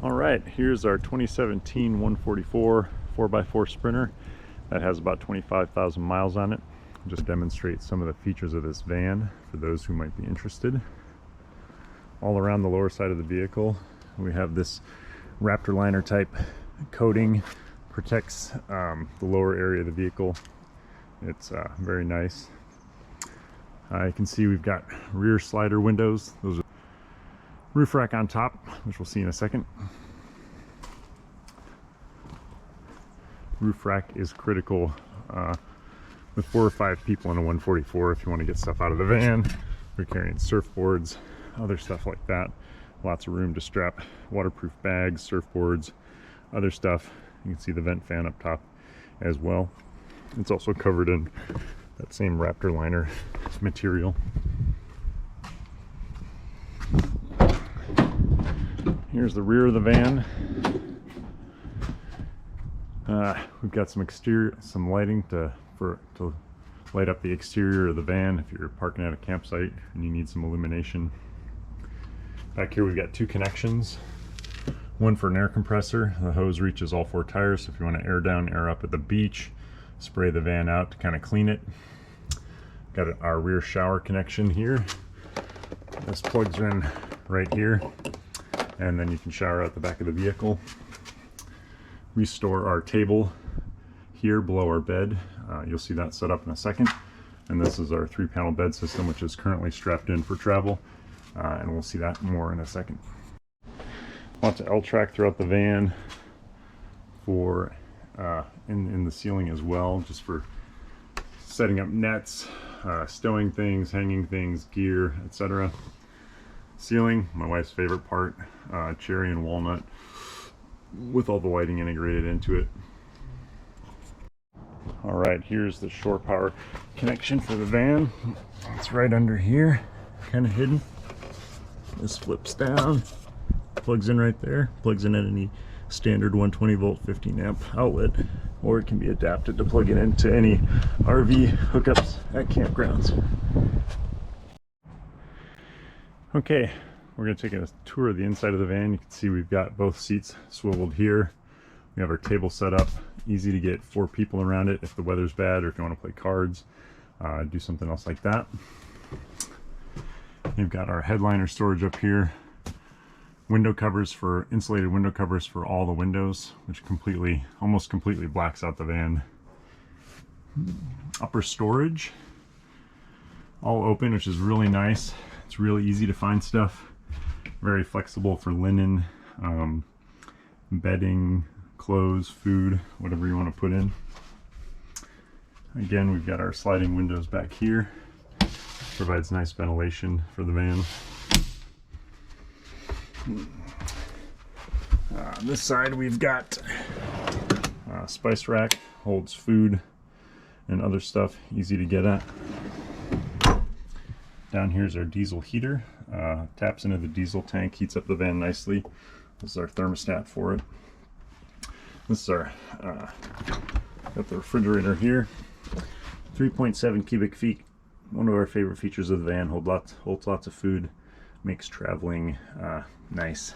All right, here's our 2017 144 4x4 Sprinter that has about 25,000 miles on it. I'll just demonstrate some of the features of this van for those who might be interested. All around the lower side of the vehicle, we have this Raptor liner type coating, protects the lower area of the vehicle. It's very nice. You can see we've got rear slider windows. Those are roof rack on top, which we'll see in a second. Roof rack is critical with 4 or 5 people in a 144 if you want to get stuff out of the van. We're carrying surfboards, other stuff like that. Lots of room to strap waterproof bags, surfboards, other stuff. You can see the vent fan up top as well. It's also covered in that same Raptor liner material. Here's the rear of the van. We've got some lighting to light up the exterior of the van if you're parking at a campsite and you need some illumination. Back here we've got 2 connections. One for an air compressor. The hose reaches all 4 tires, so if you want to air down, air up at the beach, spray the van out to kind of clean it. Got our rear shower connection here. This plugs in right here, and then you can shower out the back of the vehicle. We store our table here below our bed. You'll see that set up in a second. And this is our 3-panel bed system, which is currently strapped in for travel. And we'll see that more in a second. Lots of L-track throughout the van for in the ceiling as well, just for setting up nets, stowing things, hanging things, gear, etc. Ceiling, my wife's favorite part, cherry and walnut with all the lighting integrated into it. All right, here's the shore power connection for the van. It's right under here, kind of hidden. This flips down, plugs in right there, plugs in at any standard 120 volt 15 amp outlet, or it can be adapted to plug it into any RV hookups at campgrounds. Okay, we're going to take a tour of the inside of the van. You can see we've got both seats swiveled here. We have our table set up, easy to get 4 people around it if the weather's bad or if you want to play cards, do something else like that. We've got our headliner storage up here. Window covers for insulated window covers for all the windows, which almost completely blacks out the van. Upper storage, all open, which is really nice. It's really easy to find stuff. Very flexible for linen, bedding, clothes, food, whatever you want to put in. Again, we've got our sliding windows back here. Provides nice ventilation for the van. This side we've got a spice rack, holds food and other stuff, easy to get at. Down here's our diesel heater, taps into the diesel tank, heats up the van nicely. This is our thermostat for it. This is our, got the refrigerator here, 3.7 cubic feet. One of our favorite features of the van, holds lots of food, makes traveling nice.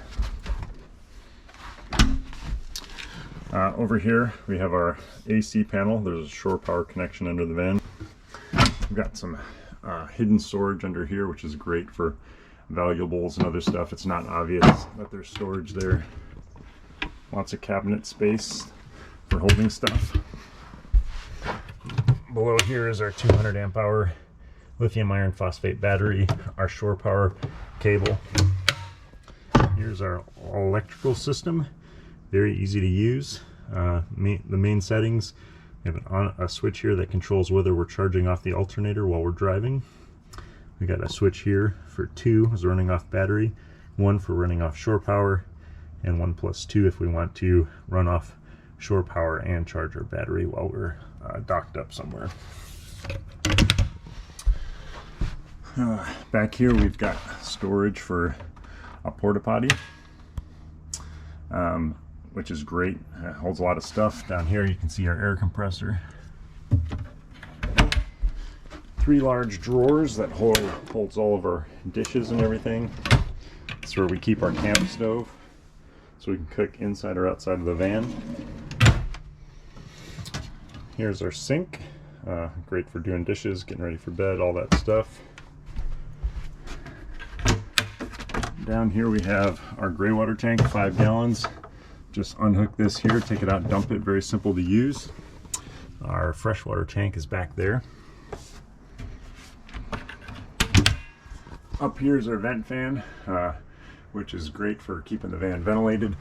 Over here we have our AC panel. There's a shore power connection under the van. We've got some hidden storage under here, which is great for valuables and other stuff. It's not obvious that there's storage there. Lots of cabinet space for holding stuff. Below here is our 200 amp hour lithium iron phosphate battery, our shore power cable. Here's our electrical system, very easy to use. The main settings, we have a switch here that controls whether we're charging off the alternator while we're driving. We got a switch here for 2 is running off battery, 1 for running off shore power, and 1+2 if we want to run off shore power and charge our battery while we're docked up somewhere. Back here we've got storage for a porta potty, which is great. It holds a lot of stuff. Down here you can see our air compressor. 3 large drawers that holds all of our dishes and everything. That's where we keep our camp stove. so we can cook inside or outside of the van. Here's our sink, great for doing dishes, getting ready for bed, all that stuff. Down here we have our gray water tank, 5 gallons. Just unhook this here, take it out, dump it, very simple to use. Our freshwater tank is back there. Up here is our vent fan, which is great for keeping the van ventilated.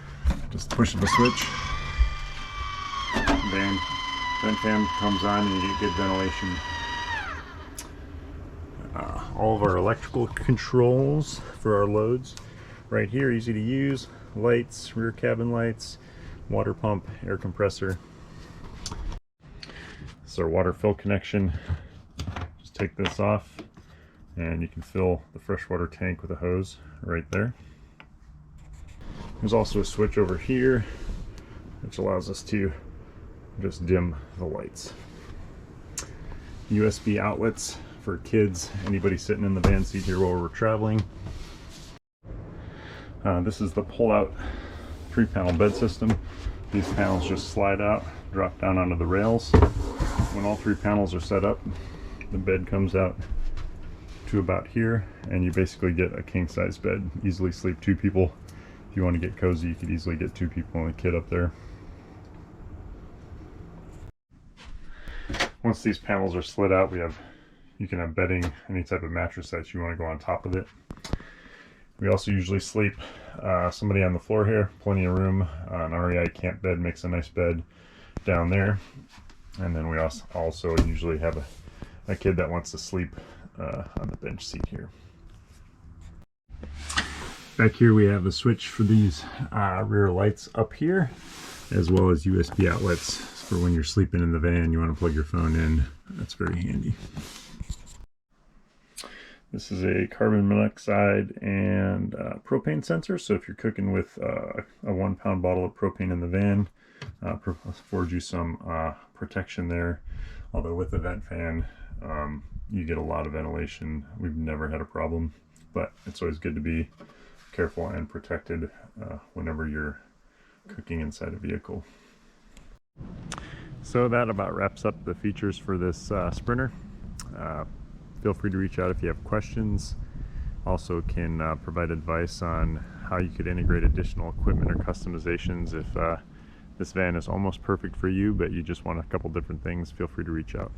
Just push the switch, vent fan comes on and you get good ventilation. All of our electrical controls for our loads right here, easy to use. Lights, rear cabin lights, water pump, air compressor. This is our water fill connection. Just take this off and you can fill the freshwater tank with a hose right there. There's also a switch over here which allows us to just dim the lights. USB outlets for kids, anybody sitting in the van seat here while we're traveling. This is the pull-out 3-panel bed system. These panels just slide out, drop down onto the rails. When all 3 panels are set up, the bed comes out to about here, and you basically get a king-size bed. Easily sleep 2 people. If you want to get cozy, you could easily get 2 people and a kid up there. Once these panels are slid out, you can have bedding, any type of mattress that you want to go on top of it. We also usually sleep somebody on the floor here, plenty of room. An REI camp bed makes a nice bed down there. And then we also usually have a kid that wants to sleep on the bench seat here. Back here we have a switch for these rear lights up here, as well as USB outlets for when you're sleeping in the van, you want to plug your phone in. That's very handy. This is a carbon monoxide and propane sensor, so if you're cooking with a 1-pound bottle of propane in the van, affords you some protection there. Although with the vent fan, you get a lot of ventilation. We've never had a problem, but it's always good to be careful and protected whenever you're cooking inside a vehicle. So that about wraps up the features for this Sprinter. Feel free to reach out if you have questions. Also can provide advice on how you could integrate additional equipment or customizations if this van is almost perfect for you, but you just want a couple different things. Feel free to reach out.